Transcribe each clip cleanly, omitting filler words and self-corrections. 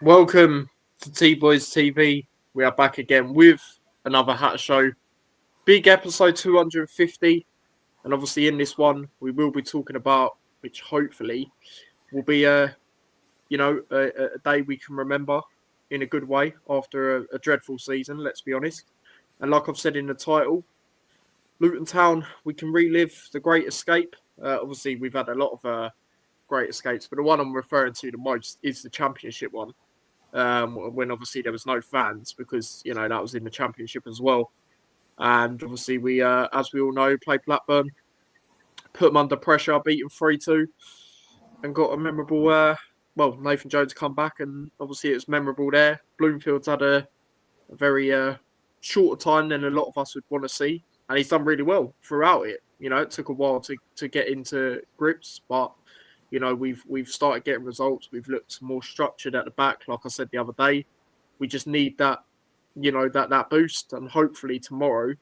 Welcome to T Boys TV. We are back again with another Hat Show. Big episode 250. And obviously, in this one, we will be talking about, which hopefully will be a day we can remember in a good way after a dreadful season, let's be honest. And like I've said in the title, Luton Town, we can relive the Great Escape. Obviously, we've had a lot of great escapes, but the one I'm referring to the most is the Championship one. When obviously there was no fans because that was in the Championship as well. And obviously we, as we all know, played Blackburn, put them under pressure, beat them 3-2, and got a memorable. Nathan Jones come back, and obviously it was memorable there. Bloomfield's had a very shorter time than a lot of us would want to see, and he's done really well throughout it. It took a while to get into grips, but we've started getting results. We've looked more structured at the back, like I said the other day. We just need that, that boost, and hopefully tomorrow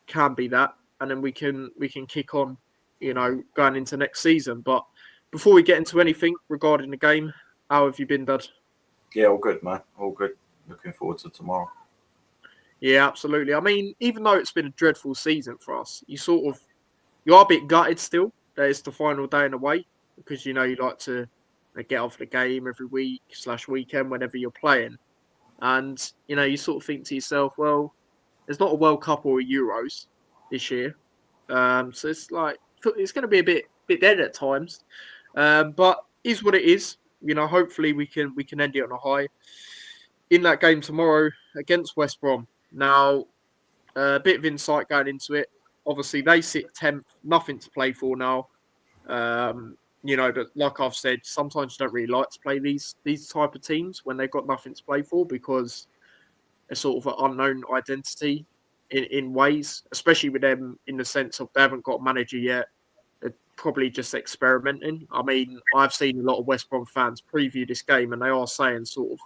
can be that, and then we can kick on, going into next season. But before we get into anything regarding the game, how have you been, Dad? Yeah, all good, man. All good. Looking forward to tomorrow. Yeah, absolutely. I mean, even though it's been a dreadful season for us, you are a bit gutted still that it's the final day and away, because you like to get off the game every week/weekend whenever you're playing, and you sort of think to yourself, well, there's not a World Cup or a Euros this year, so it's like it's going to be a bit dead at times, but is what it is. Hopefully we can end it on a high in that game tomorrow against West Brom. Now, a bit of insight going into it. Obviously, they sit 10th, nothing to play for now. But like I've said, sometimes you don't really like to play these type of teams when they've got nothing to play for, because they're sort of an unknown identity in ways, especially with them in the sense of they haven't got a manager yet. They're probably just experimenting. I mean, I've seen a lot of West Brom fans preview this game, and they are saying sort of,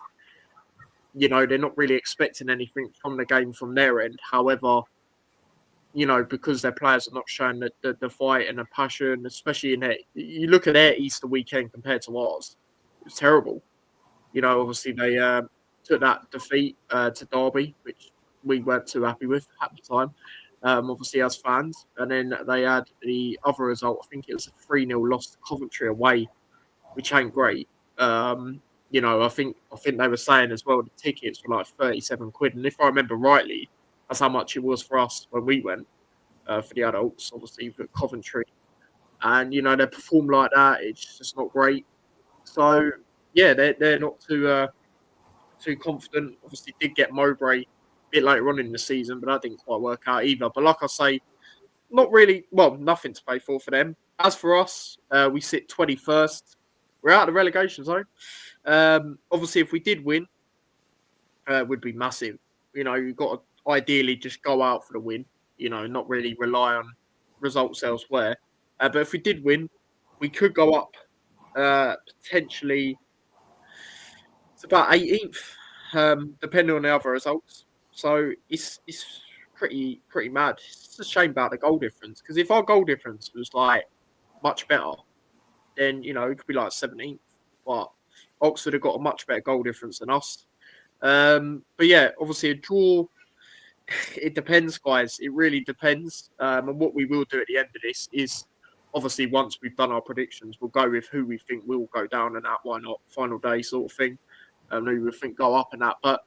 they're not really expecting anything from the game from their end. However, because their players are not showing the fight and the passion, especially you look at their Easter weekend compared to ours, it was terrible. Obviously they took that defeat to Derby, which we weren't too happy with at the time, obviously as fans. And then they had the other result, I think it was a 3-0 loss to Coventry away, which ain't great. I think they were saying as well the tickets were like 37 quid, and if I remember rightly, that's how much it was for us when we went for the adults. Obviously, for Coventry, and they perform like that. It's just not great. So yeah, they're not too confident. Obviously, did get Mowbray a bit later on in the season, but that didn't quite work out either. But like I say, not really. Well, nothing to play for them. As for us, we sit 21st. We're out of the relegation zone. Obviously, if we did win, it would be massive. You've got to ideally just go out for the win, not really rely on results elsewhere. But if we did win, we could go up potentially to about 18th, depending on the other results. So it's pretty mad. It's a shame about the goal difference, because if our goal difference was like much better, then it could be like 17th. But Oxford have got a much better goal difference than us. But yeah, obviously a draw. It depends, guys. It really depends. And what we will do at the end of this is, obviously, once we've done our predictions, we'll go with who we think will go down and that, why not, final day sort of thing. Who we think go up and that. But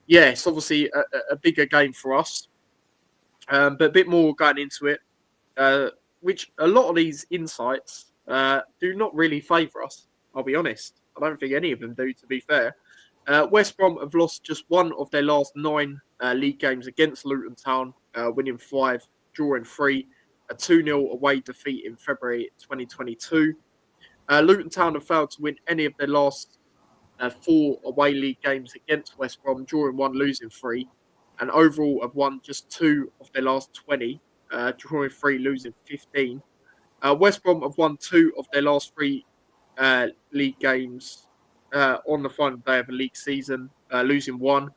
yeah, it's obviously a bigger game for us. But a bit more going into it, which a lot of these insights do not really favour us. I'll be honest. I don't think any of them do, to be fair. West Brom have lost just one of their last 9 league games against Luton Town, winning 5, drawing 3, a 2-0 away defeat in February 2022. Luton Town have failed to win any of their last 4 away league games against West Brom, drawing 1, losing 3, and overall have won just 2 of their last 20, drawing 3, losing 15. West Brom have won 2 of their last 3 league games on the final day of the league season, losing 1.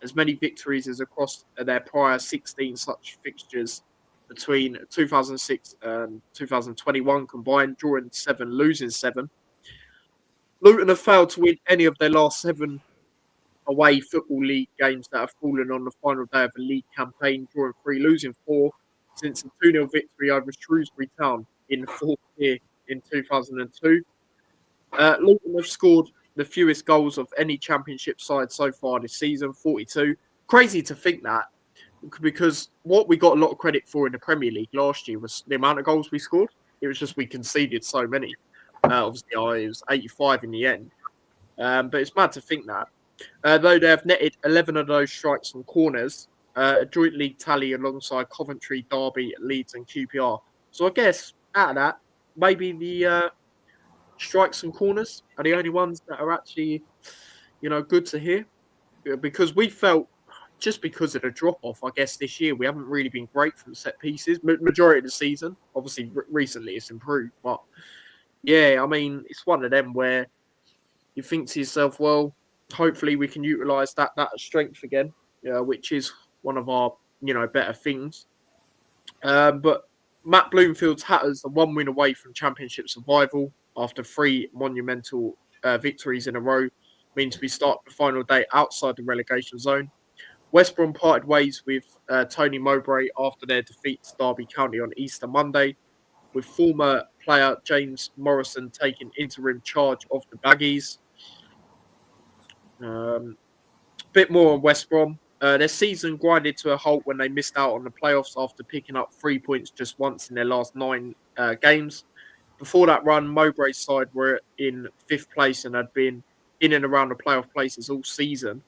As many victories as across their prior 16 such fixtures between 2006 and 2021 combined, drawing 7, losing 7. Luton have failed to win any of their last 7 away Football League games that have fallen on the final day of the league campaign, drawing 3, losing 4 since the 2-0 victory over Shrewsbury Town in the fourth year in 2002. Luton have scored the fewest goals of any championship side so far this season, 42. Crazy to think that, because what we got a lot of credit for in the Premier League last year was the amount of goals we scored. It was just we conceded so many. Obviously, it was 85 in the end. But it's mad to think that. Though they have netted 11 of those strikes from corners, a joint league tally alongside Coventry, Derby, Leeds, and QPR. So I guess out of that, maybe the strikes and corners are the only ones that are actually, good to hear. Because we felt, just because of the drop off, I guess this year we haven't really been great from set pieces. Majority of the season, obviously, recently it's improved, but yeah, I mean, it's one of them where you think to yourself, well, hopefully we can utilise that strength again, which is one of our better things. But Matt Bloomfield's Hatters are 1 win away from Championship survival after 3 monumental victories in a row. Means we start the final day outside the relegation zone. West Brom parted ways with Tony Mowbray after their defeat to Derby County on Easter Monday, with former player James Morrison taking interim charge of the Baggies. Bit more on West Brom. Their season grinded to a halt when they missed out on the playoffs after picking up 3 points just once in their last 9 games. Before that run, Mowbray's side were in 5th place and had been in and around the playoff places all season,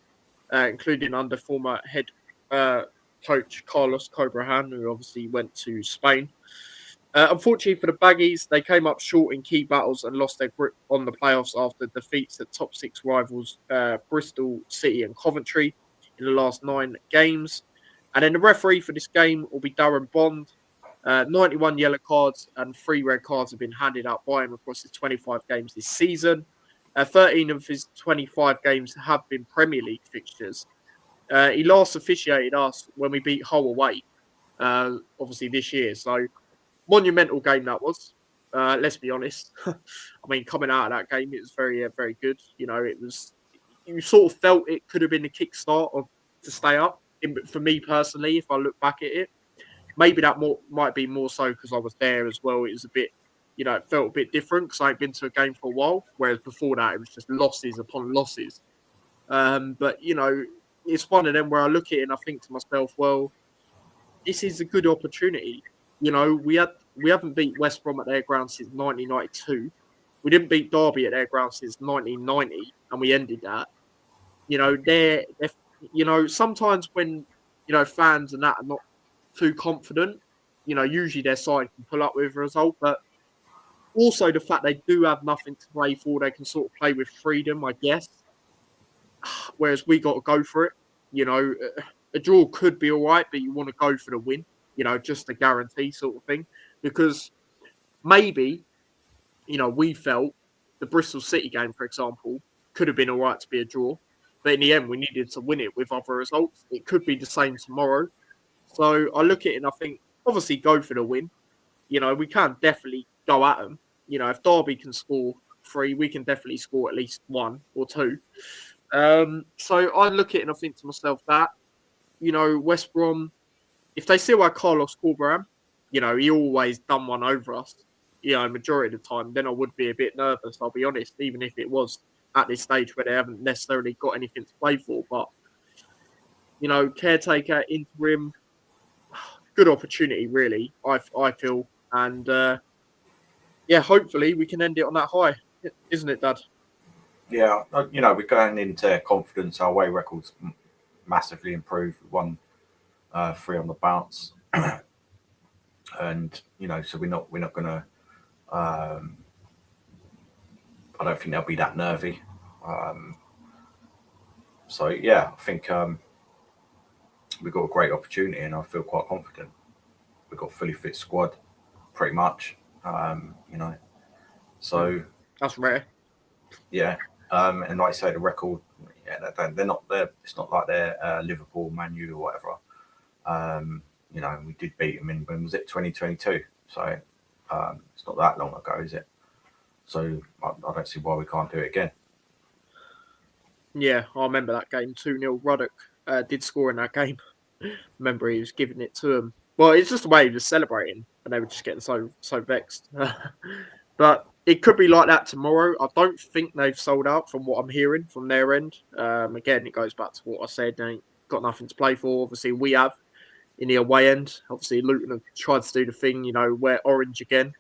including under former head coach Carlos Cobrahan, who obviously went to Spain. Unfortunately for the Baggies, they came up short in key battles and lost their grip on the playoffs after defeats at top 6 rivals Bristol City and Coventry in the last 9 games. And then the referee for this game will be Darren Bond. 91 yellow cards and 3 red cards have been handed out by him across his 25 games this season. 13 of his 25 games have been Premier League fixtures. He last officiated us when we beat Hull away, obviously this year. So monumental game that was. Let's be honest. I mean, coming out of that game, it was very, very good. It was. You sort of felt it could have been a kickstart to stay up. For me personally, if I look back at it, maybe that might be more so because I was there as well. It was a bit, it felt a bit different because I ain't been to a game for a while. Whereas before that, it was just losses upon losses. But it's one of them where I look at it and I think to myself, well, this is a good opportunity. We haven't beat West Brom at their ground since 1992. We didn't beat Derby at their ground since 1990, and we ended that. They're sometimes when fans and that are not too confident, usually their side can pull up with a result, but also the fact they do have nothing to play for, they can sort of play with freedom, I guess. Whereas we got to go for it. A draw could be all right, but you want to go for the win. Just a guarantee sort of thing. Because maybe, we felt the Bristol City game, for example, could have been all right to be a draw. But in the end, we needed to win it with other results. It could be the same tomorrow. So I look at it and I think, obviously, go for the win. We can definitely go at them. If Derby can score 3, we can definitely score at least 1 or 2. So I look at it and I think to myself that, West Brom, if they still had Carlos Corberán, he always done one over us, majority of the time, then I would be a bit nervous, I'll be honest, even if it was at this stage where they haven't necessarily got anything to play for. But, caretaker, interim, good opportunity, really, I feel. And, hopefully we can end it on that high, isn't it, Dad? Yeah, we're going into confidence. Our away records massively improved. We won 3 on the bounce, and so we're not going to. I don't think they'll be that nervy. So yeah, I think we've got a great opportunity, and I feel quite confident. We've got a fully fit squad, pretty much. So That's rare. Yeah, and like I say, the record, they're not there. It's not like they're Liverpool, Man U, or whatever. We did beat them in, when was it, 2022? So it's not that long ago, is it? So I don't see why we can't do it again. Yeah, I remember that game 2-0. Ruddock did score in that game. Remember he was giving it to him. Well, it's just the way he was celebrating, and they were just getting so vexed. But it could be like that tomorrow. I don't think they've sold out from what I'm hearing from their end. Again, it goes back to what I said. They ain't got nothing to play for. Obviously, we have in the away end. Obviously, Luton have tried to do the thing, wear orange again.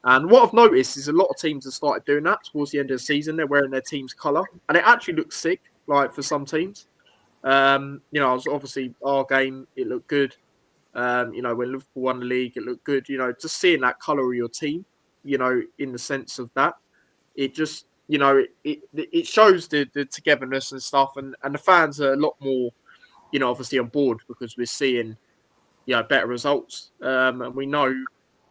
And what I've noticed is a lot of teams have started doing that towards the end of the season. They're wearing their team's colour, and it actually looks sick. Like for some teams, obviously our game, it looked good. When Liverpool won the league, it looked good. Just seeing that colour of your team, in the sense of that, it just, it shows the togetherness and stuff, and the fans are a lot more, obviously on board because we're seeing, better results. And we know,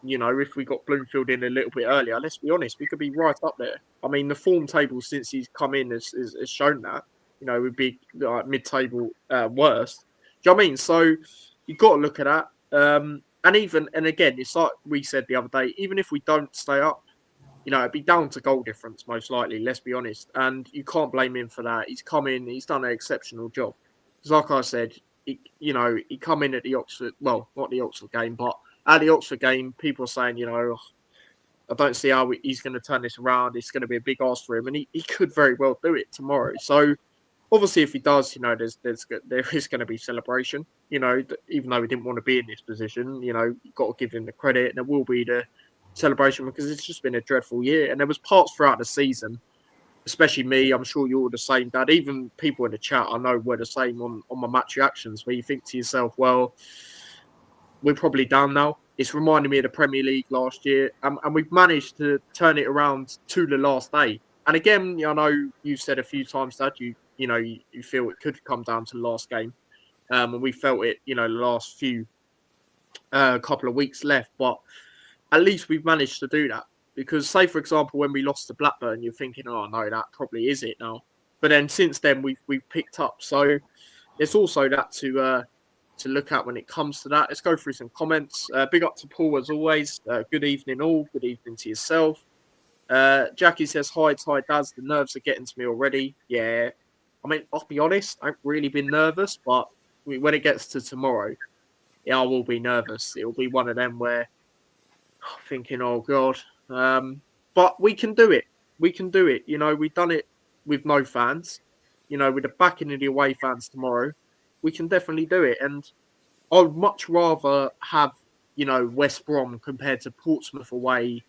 if we got Bloomfield in a little bit earlier, let's be honest, we could be right up there. I mean, the form table since he's come in has shown that, we'd be like mid-table worst. Do you know what I mean? So you've got to look at that. And again, it's like we said the other day, even if we don't stay up, it'd be down to goal difference, most likely, let's be honest. And you can't blame him for that. He's come in, he's done an exceptional job. Because like I said, he come in at the Oxford, well, not the Oxford game, but at the Oxford game, people are saying, I don't see how he's going to turn this around. It's going to be a big ask for him. And he could very well do it tomorrow. So obviously, if he does, there is going to be celebration. Even though he didn't want to be in this position, you've got to give him the credit. And there will be the celebration because it's just been a dreadful year. And there was parts throughout the season, especially me, I'm sure you're the same, Dad. Even people in the chat, I know we're the same on my match reactions, where you think to yourself, well, we're probably down now. It's reminding me of the Premier League last year. And we've managed to turn it around to the last day. And again, I know you've said a few times, Dad, you feel it could come down to the last game. And we felt it, the last few couple of weeks left. But at least we've managed to do that. Because, say, for example, when we lost to Blackburn, you're thinking, oh, no, that probably is it now. But then since then, we've picked up. So there's also that to look at when it comes to that. Let's go through some comments. Big up to Paul, as always. Good evening, all. Good evening to yourself. Jackie says, hi, Daz. The nerves are getting to me already. Yeah. I mean, I'll be honest, I haven't really been nervous. But when it gets to tomorrow, I will be nervous. It'll be one of them where I'm thinking, oh, God. But we can do it. We can do it. We've done it with no fans. With the backing of the away fans tomorrow, we can definitely do it. And I'd much rather have, West Brom compared to Portsmouth away,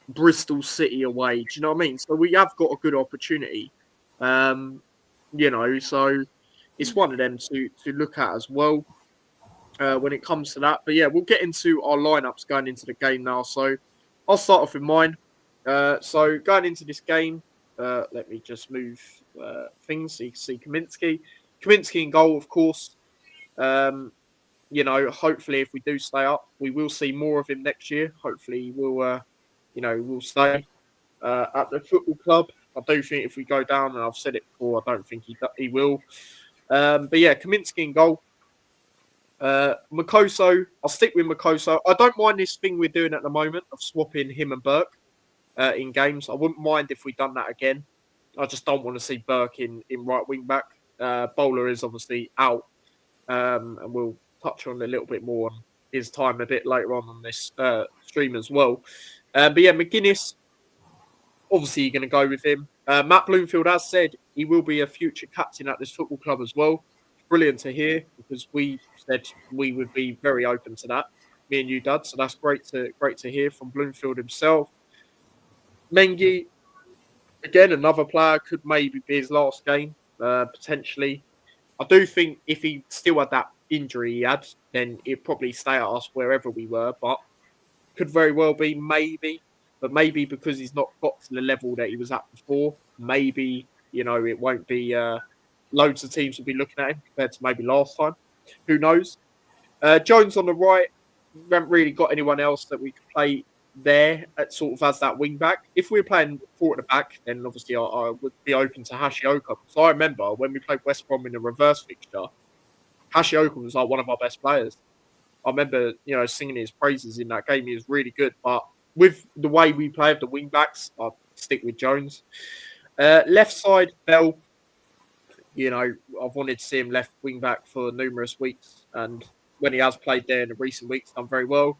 Bristol City away. Do you know what I mean? So we have got a good opportunity. So it's one of them to look at as well. When it comes to that. But yeah, we'll get into our lineups going into the game now. So I'll start off with mine. So going into this game, let me just move things so you can see Kaminsky. Kaminsky in goal, of course. Hopefully if we do stay up, we will see more of him next year. Hopefully we'll stay at the football club. I do think if we go down, and I've said it before, I don't think he will. But yeah, Kaminsky in goal. Makoso, I'll stick with Makoso. I don't mind this thing we're doing at the moment of swapping him and Burke in games. I wouldn't mind if we'd done that again. I just don't want to see Burke in right wing back. Bowler is obviously out, and we'll touch on a little bit more on his time a bit later on this stream as well. But yeah, McGuinness, obviously you're going to go with him. Matt Bloomfield has said he will be a future captain at this football club as well. Brilliant to hear because we said we would be very open to that, me and you, Dad. So that's great to hear from Bloomfield himself. Mengi, again, another player, could maybe be his last game, potentially. I do think if he still had that injury he had, then he'd probably stay at us wherever we were, but could very well be maybe. But maybe because he's not got to the level that he was at before, maybe, it won't be loads of teams will be looking at him compared to maybe last time. Who knows? Jones on the right. We haven't really got anyone else that we could play there at sort of as that wing back. If we were playing four at the back, then obviously I would be open to Hashioka. So I remember when we played West Brom in the reverse fixture, Hashioka was like one of our best players. I remember, singing his praises in that game. He was really good. But with the way we play with the wing backs, I stick with Jones. Left side, Bell. I've wanted to see him left wing back for numerous weeks, and when he has played there in the recent weeks, done very well.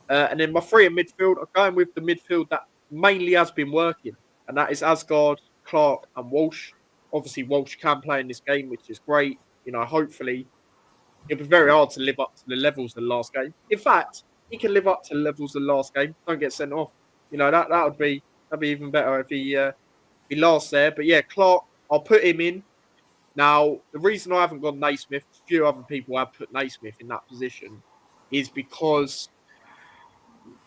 And then my three in midfield, I'm going with the midfield that mainly has been working, and that is Asgard, Clark, and Walsh. Obviously, Walsh can play in this game, which is great. Hopefully, it'll be very hard to live up to the levels of the last game. In fact, he can live up to the levels of the last game. Don't get sent off. That'd be even better if he lasts there. But yeah, Clark, I'll put him in. Now, the reason I haven't gone Naismith, a few other people have put Naismith in that position, is because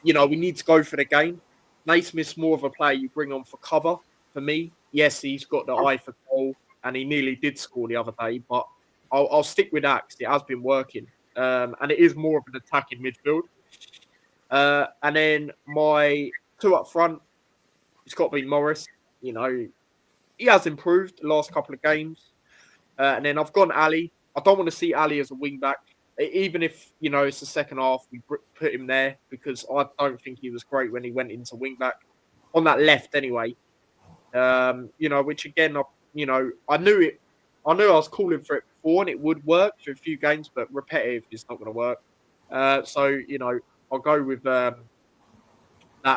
we need to go for the game. Naismith's more of a player you bring on for cover. For me, yes, he's got the eye for goal, and he nearly did score the other day. But I'll stick with that because it has been working, and it is more of an attacking midfield. And then my two up front, it's got to be Morris. He has improved the last couple of games, and then I've gone Ali. I don't want to see Ali as a wing back. Even if, it's the second half, we put him there because I don't think he was great when he went into wing back on that left anyway. Which again, I knew it. I knew I was calling for it before and it would work for a few games, but repetitive is not going to work. I'll go with that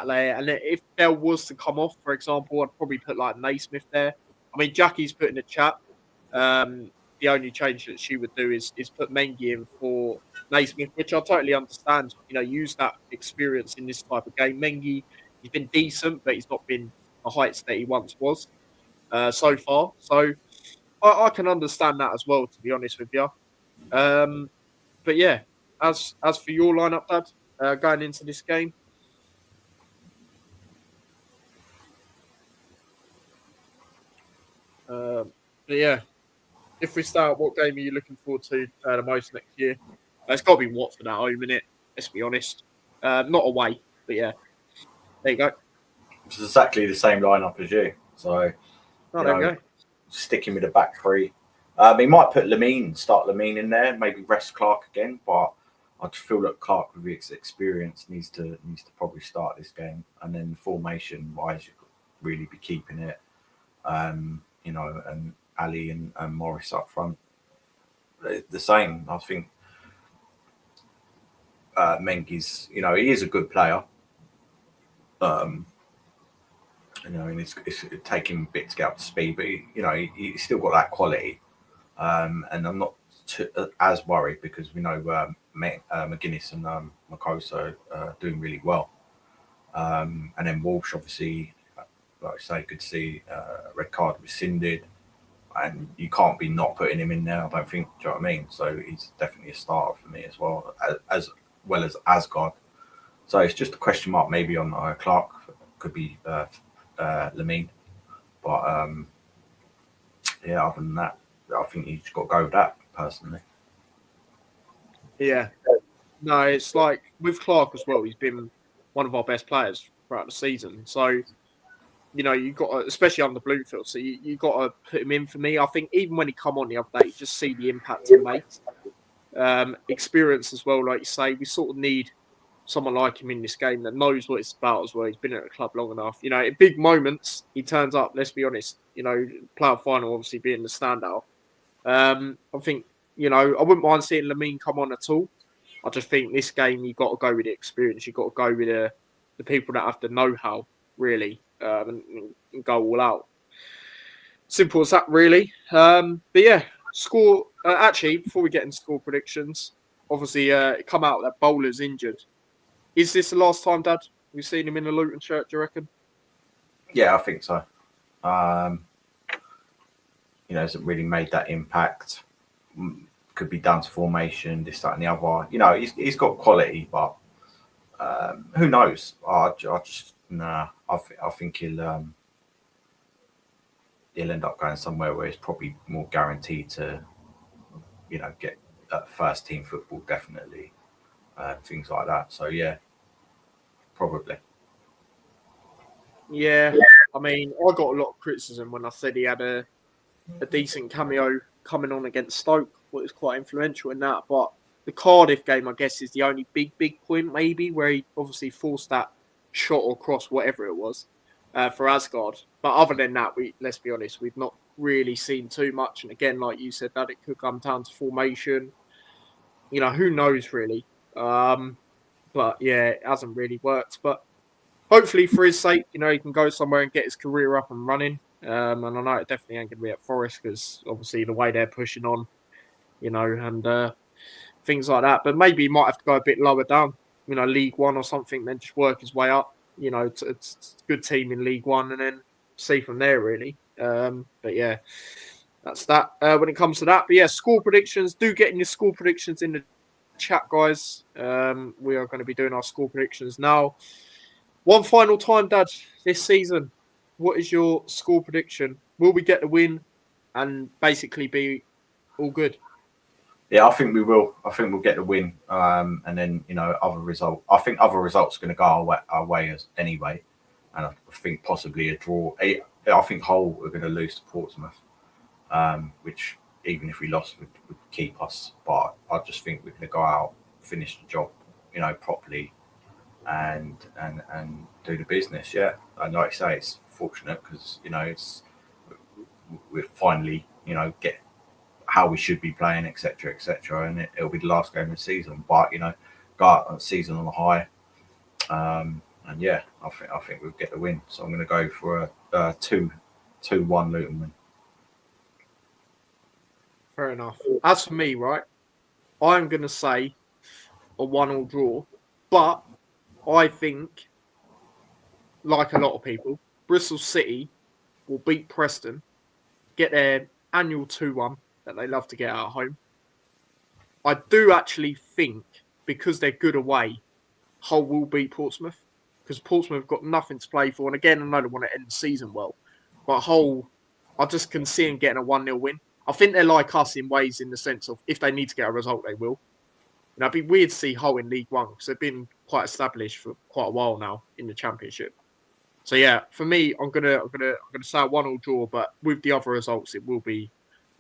layer. And if Bell was to come off, for example, I'd probably put like Naismith there. I mean, Jackie's put in the chat. The only change that she would do is put Mengi in for Naismith, which I totally understand. Use that experience in this type of game. Mengi, he's been decent, but he's not been the heights that he once was so far. So I can understand that as well, to be honest with you. But yeah, as for your lineup, Dad, going into this game. But yeah. If we start, what game are you looking forward to the most next year? It's got to be Watford at home, innit? Let's be honest. Not away, but yeah. There you go. It's exactly the same lineup as you. So, there you go. Sticking with the back three. He might put start Lamine in there, maybe rest Clark again, but I just feel that Clark with his experience needs to probably start this game. And then formation wise, you could really be keeping it. And Ali and Morris up front. The same, I think. Mengi's, he is a good player. And it's taking a bit to get up to speed, but he's still got that quality. And I'm not as worried because we know McGuinness and Makoso are doing really well. And then Walsh, obviously, like I say, could see red card rescinded. And you can't be not putting him in there, I don't think. Do you know what I mean? So he's definitely a starter for me as well as Asgard. So it's just a question mark maybe on Clark. Could be Lamine. But other than that, I think you've got to go with that, personally. Yeah. No, it's like with Clark as well, he's been one of our best players throughout the season. So, you got to, especially under Bloomfield, so you got to put him in for me. I think even when he come on the other day, just see the impact he makes. Experience as well, like you say, we sort of need someone like him in this game that knows what it's about as well. He's been at the club long enough. In big moments, he turns up, let's be honest, playoff final obviously being the standout. I think, I wouldn't mind seeing Lamine come on at all. I just think this game, you've got to go with the experience. You've got to go with the people that have the know-how, really, and go all out. Simple as that, really. But yeah, score. Actually, before we get into score predictions, obviously, it come out that Bowler's injured. Is this the last time, Dad, we've seen him in the Luton shirt, do you reckon? Yeah, I think so. Hasn't really made that impact. Could be down to formation, this, that, and the other. He's got quality, but who knows? I think he'll end up going somewhere where it's probably more guaranteed to, get first team football, definitely, things like that. So yeah, probably. Yeah, I mean, I got a lot of criticism when I said he had a decent cameo coming on against Stoke, which was quite influential in that. But the Cardiff game, I guess, is the only big point, maybe, where he obviously forced that shot or cross, whatever it was. for Asgard. But other than that, let's be honest, we've not really seen too much. And again, like you said, that it could come down to formation. Who knows really? But yeah, it hasn't really worked. But hopefully, for his sake, he can go somewhere and get his career up and running. And I know it definitely ain't going to be at Forest because obviously the way they're pushing on, and things like that. But maybe he might have to go a bit lower down, League One or something, then just work his way up. It's a good team in League One, and then see from there really. But yeah, that's that when it comes to that. But yeah, score predictions. Do get in your score predictions in the chat, guys. We are going to be doing our score predictions now. One final time, Dad, this season. What is your score prediction? Will we get the win and basically be all good? Yeah, I think we will. I think we'll get the win, and then other result. I think other results are going to go our way as anyway, and I think possibly a draw. I think Hull are going to lose to Portsmouth, which even if we lost would keep us. But I just think we're going to go out, finish the job, properly, and do the business. Yeah, and like I say, it's fortunate because we're finally get how we should be playing, etc., etc. And it'll be the last game of the season, but go out on the season on a high. And yeah, I think we'll get the win. So I'm going to go for a 2-1 Luton win. Fair enough. As for me, right, I'm going to say a 1-1 draw, but I think, like a lot of people, Bristol City will beat Preston, get their annual 2-1 that they love to get at home. I do actually think, because they're good away, Hull will beat Portsmouth, because Portsmouth have got nothing to play for. And again, I know they want to end the season well, but Hull, I just can see them getting a 1-0 win. I think they're like us in ways, in the sense of if they need to get a result, they will. It'd be weird to see Hull in League One because they've been quite established for quite a while now in the Championship. So yeah, for me, I'm gonna say a 1-1 draw, but with the other results, it will be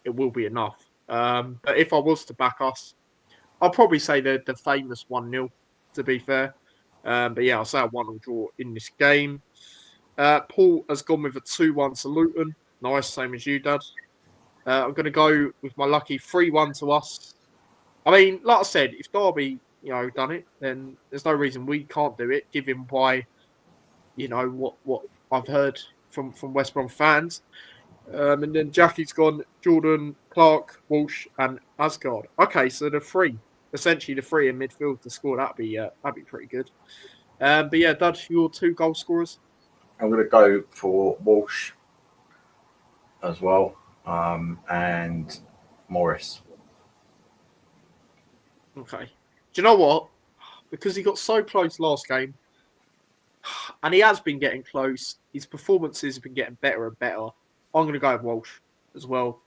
enough. But if I was to back us, I'll probably say the famous 1-0. To be fair, but yeah, I'll say a 1-1 draw in this game. Paul has gone with a 2-1 to Luton. Nice, same as you, Dad. I'm going to go with my lucky 3-1 to us. I mean, like I said, if Derby, done it, then there's no reason we can't do it, given by, what I've heard from West Brom fans. And then Jackie's gone Jordan, Clark, Walsh, and Asgard. Okay, so essentially the three in midfield to score. That'd be pretty good. But yeah, Dad, your 2 goal scorers. I'm going to go for Walsh as well, and Morris. Okay. Do you know what? Because he got so close last game, and he has been getting close. His performances have been getting better and better. I'm going to go with Walsh as well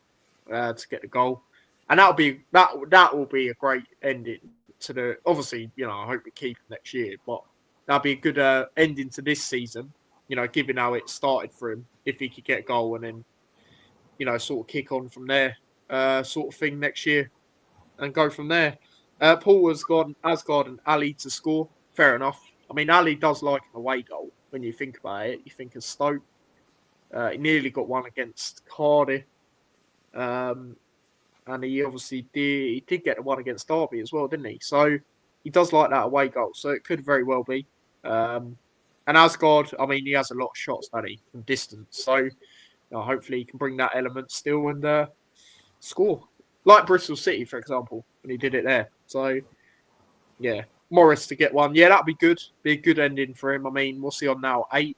to get the goal, and that will be a great ending to the. Obviously, I hope we keep him next year, but that'll be a good ending to this season. Given how it started for him, if he could get a goal and then sort of kick on from there, sort of thing next year, and go from there. Paul has gone Asgard and Ali to score. Fair enough. I mean, Ali does like an away goal when you think about it. You think of Stoke. He nearly got one against Cardiff. And he obviously did get the one against Derby as well, didn't he? So he does like that away goal. So it could very well be. And Asgard, I mean, he has a lot of shots, doesn't he, from distance. So hopefully he can bring that element still and score. Like Bristol City, for example, when he did it there. So, yeah. Morris to get one. Yeah, that'd be good. Be a good ending for him. I mean, what's he on now? 8?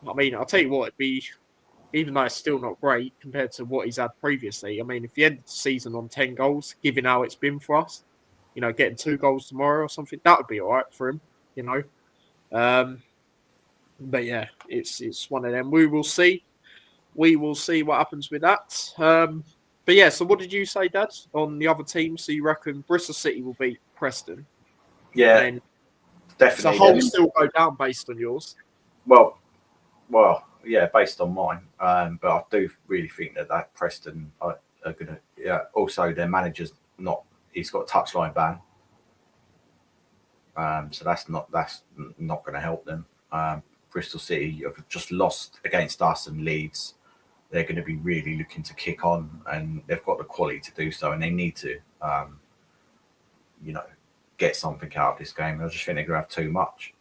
I mean, I'll tell you what, it'd be, even though it's still not great compared to what he's had previously. I mean, if he ended the season on 10 goals, given how it's been for us, getting 2 goals tomorrow or something, that would be all right for him, But yeah, it's one of them. We will see. We will see what happens with that. But yeah, so what did you say, Dad, on the other team? So you reckon Bristol City will beat Preston? Yeah, definitely. So Hull still go down based on yours? Well, yeah, based on mine. But I do really think that Preston are going to. Yeah. Also, their manager's not. He's got a touchline ban. So that's not going to help them. Bristol City have just lost against us and Leeds, they're going to be really looking to kick on, and they've got the quality to do so, and they need to, get something out of this game. I just think they're going to have too much.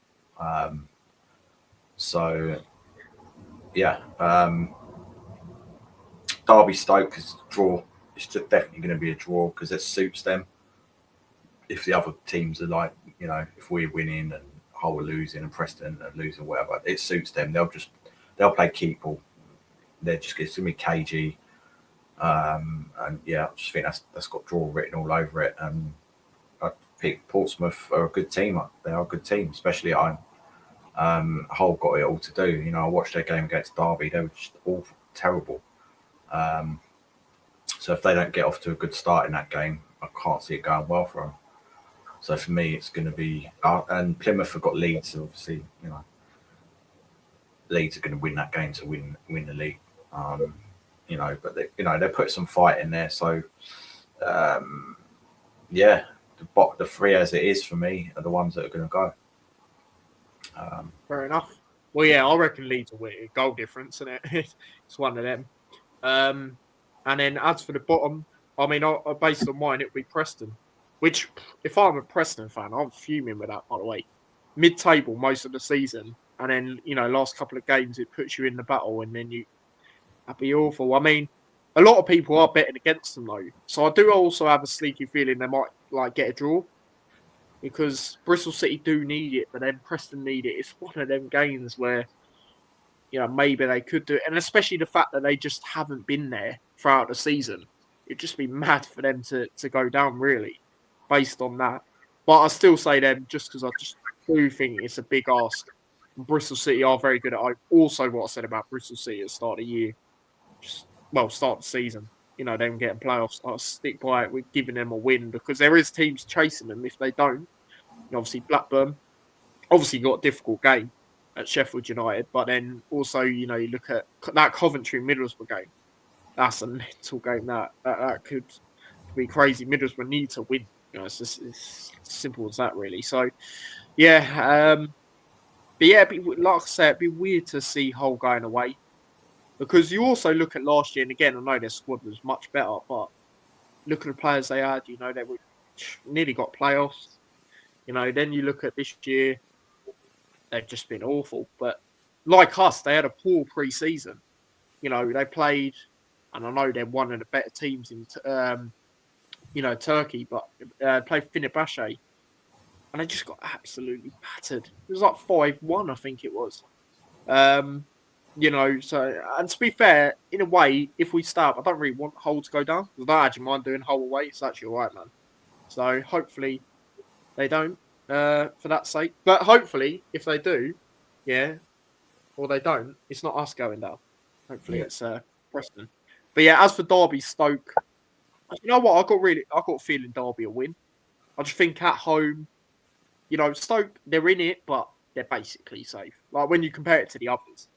So, yeah, Derby Stoke is a draw. It's just definitely going to be a draw because it suits them. If the other teams are like, if we're winning and Hull are losing and Preston are losing, whatever, it suits them. They'll play keep ball. It's going to be cagey. And yeah, I just think that's got draw written all over it. And I pick Portsmouth are a good team. They are a good team, especially at home. Hull got it all to do. I watched their game against Derby. They were just awful, terrible. So if they don't get off to a good start in that game, I can't see it going well for them. So for me, it's going to be, and Plymouth have got Leeds, so obviously, Leeds are going to win that game to win the league. But they put some fight in there. So, yeah, the three as it is for me are the ones that are going to go. Fair enough. Well, yeah, I reckon Leeds will win. Goal difference, isn't it? It's one of them. And then as for the bottom, I mean, based on mine, it would be Preston. Which, if I'm a Preston fan, I'm fuming with that, by the way. Mid-table most of the season, and then, last couple of games, it puts you in the battle, and then that'd be awful. I mean, a lot of people are betting against them, though. So I do also have a sneaky feeling they might, get a draw. Because Bristol City do need it, but then Preston need it. It's one of them games where, maybe they could do it. And especially the fact that they just haven't been there throughout the season. It'd just be mad for them to go down, really, based on that. But I still say them just because I just do think it's a big ask. Bristol City are very good at home. Also, what I said about Bristol City at the start of the year, start of the season, them getting playoffs, I'll stick by it with giving them a win because there is teams chasing them if they don't. Obviously, Blackburn, obviously got a difficult game at Sheffield United, but then also, you look at that Coventry Middlesbrough game. That's a mental game. That could be crazy. Middlesbrough need to win. It's just as simple as that, really. So, yeah. But yeah, like I said, it'd be weird to see Hull going away because you also look at last year, and again, I know their squad was much better, but look at the players they had. They were nearly got playoffs. Then you look at this year, they've just been awful. But like us, they had a poor pre-season. They played, and I know they're one of the better teams in, Turkey, but played Fenerbahce, and they just got absolutely battered. It was like 5-1, I think it was. So, and to be fair, in a way, if we start, I don't really want Hull to go down. I don't actually mind doing Hull away. It's actually all right, man. So hopefully they don't, for that sake. But hopefully, if they do, or they don't, it's not us going down. Hopefully it's Preston. But yeah, as for Derby, Stoke, you know what? I got a feeling Derby will win. I just think at home, Stoke, they're in it, but they're basically safe. Like when you compare it to the others,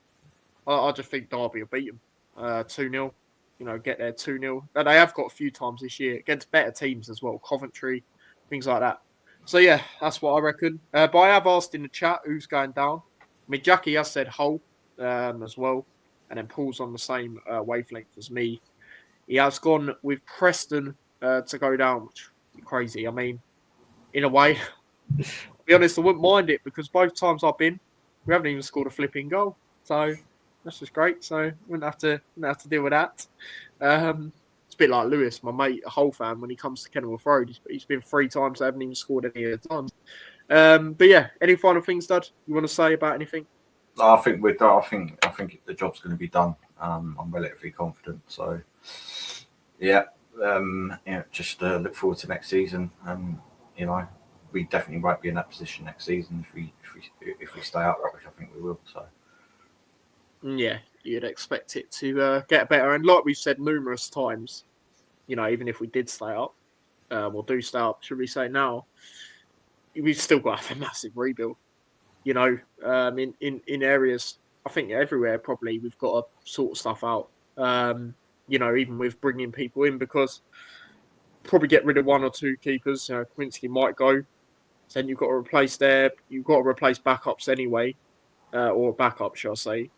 I just think Derby will beat them 2-0. Get there 2-0. And they have got a few times this year against better teams as well, Coventry, things like that. So yeah, that's what I reckon. But I have asked in the chat who's going down. I mean, Jackie has said Hull as well, and then Paul's on the same wavelength as me. He has gone with Preston to go down, which is crazy. I mean, in a way, to be honest, I wouldn't mind it because both times I've been, we haven't even scored a flipping goal. So that's just great. So wouldn't have to deal with that. It's a bit like Lewis, my mate, a Hull fan. When he comes to Kenilworth Road, he's been 3 times. I haven't even scored any of the times. But yeah, any final things, Dad, you want to say about anything? I think we're done. I think the job's going to be done. I'm relatively confident. So yeah, just look forward to next season. We definitely won't be in that position next season if we stay up, which I think we will. So yeah, you'd expect it to get better. And like we've said numerous times, even if we did stay up, or do stay up, should we say now, we've still got to have a massive rebuild. In areas, I think everywhere probably we've got to sort stuff out. Even with bringing people in, because probably get rid of 1 or 2 keepers. Quincy might go. Then you've got to replace backups anyway. or a backup, shall I say.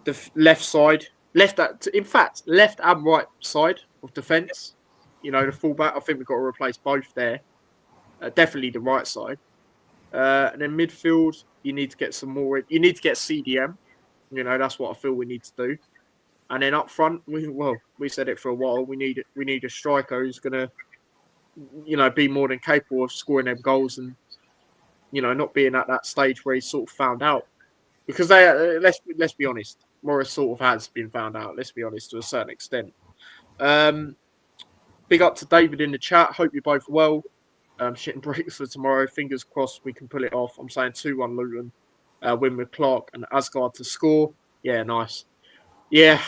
The left side, left and right side of defence. You know, the fullback. I think we've got to replace both there. Definitely the right side. And then midfield, you need to get some more. You need to get CDM. You know, that's what I feel we need to do. And then up front, we said it for a while. We need a striker who's gonna, you know, be more than capable of scoring them goals and, you know, not being at that stage where he's sort of found out. Because let's be honest, Morris sort of has been found out. Let's be honest to a certain extent. Big up to David in the chat. Hope you're both well. Shitting bricks for tomorrow. Fingers crossed we can pull it off. I'm saying 2-1 Luton. Win with Clark and Asgard to score. Yeah, nice. Yeah,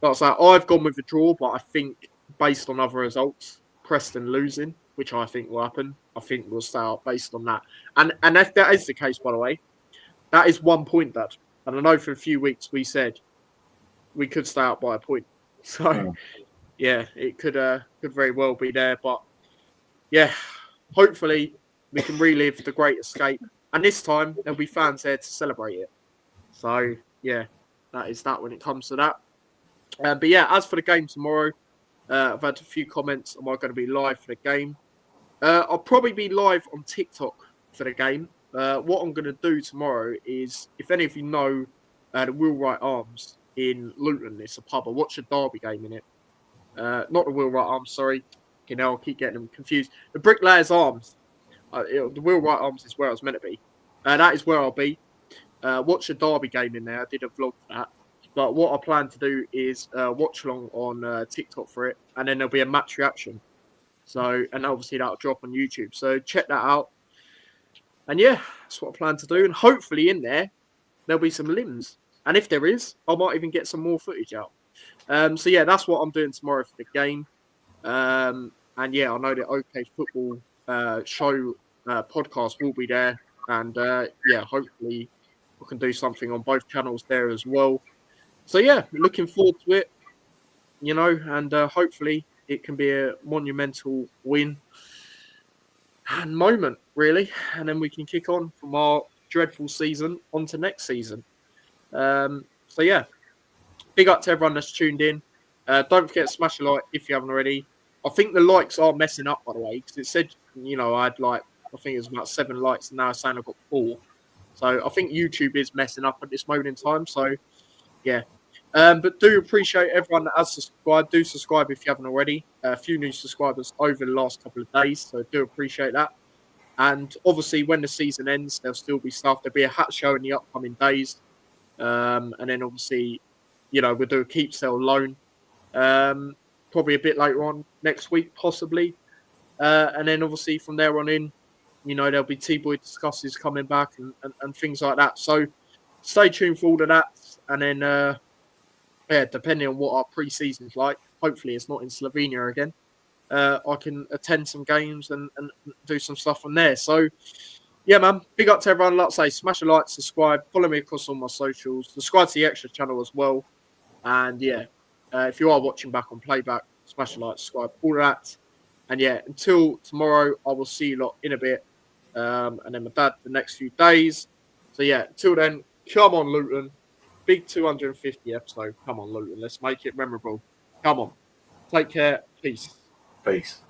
that's that. I've gone with a draw, but I think based on other results, Preston losing, which I think will happen. I think we'll start based on that. And if that is the case, by the way, that is 1 point, Dad. And I know for a few weeks we said we could stay out by a point. So, yeah, it could very well be there. But, yeah, hopefully we can relive the Great Escape. And this time, there'll be fans there to celebrate it. So, yeah, that is that when it comes to that. But, yeah, as for the game tomorrow, I've had a few comments. Am I going to be live for the game? I'll probably be live on TikTok for the game. What I'm going to do tomorrow is, if any of you know the Wheelwright Arms in Luton, it's a pub. I watched a Derby game in it. Not the Wheelwright Arms, sorry. You know, I'll keep getting them confused. The Bricklayers Arms. The Wheelwright Arms is where I was meant to be. That is where I'll be. Watch a Derby game in there. I did a vlog for that. But what I plan to do is watch along on TikTok for it. And then there'll be a match reaction. So, and obviously that'll drop on YouTube. So check that out. And yeah, that's what I plan to do. And hopefully in there, there'll be some limbs. And if there is, I might even get some more footage out. So yeah, that's what I'm doing tomorrow for the game. And yeah, I know the OK Football show podcast will be there. And yeah, hopefully we can do something on both channels there as well. So yeah, looking forward to it, you know, and hopefully it can be a monumental win and moment, really. And then we can kick on from our dreadful season on to next season. So yeah, big up to everyone that's tuned in. Don't forget to smash a like if you haven't already. I think the likes are messing up, by the way, because it said, you know, I think it was about 7 likes, and now it's saying I've got 4. So I think YouTube is messing up at this moment in time. So yeah. But do appreciate everyone that has subscribed. Do subscribe if you haven't already. A few new subscribers over the last couple of days, so do appreciate that. And obviously, when the season ends, there'll still be stuff. There'll be a hat show in the upcoming days. And then obviously, you know, we'll do a keep sell loan. Probably a bit later on next week, possibly. And then obviously from there on in, you know, there'll be T-Boy Discusses coming back and things like that. So stay tuned for all of that. And then, yeah, depending on what our pre-season's like, hopefully it's not in Slovenia again. I can attend some games and do some stuff from there. So, yeah, man, big up to everyone. Like I say, smash a like, subscribe, follow me across all my socials, subscribe to the Extra channel as well. And, yeah, if you are watching back on playback, smash a like, subscribe, all of that. And, yeah, until tomorrow, I will see you lot in a bit. And then my dad the next few days. So, yeah, until then, come on, Luton. Big 250 episode. Come on, Luton. Let's make it memorable. Come on. Take care. Peace. Peace.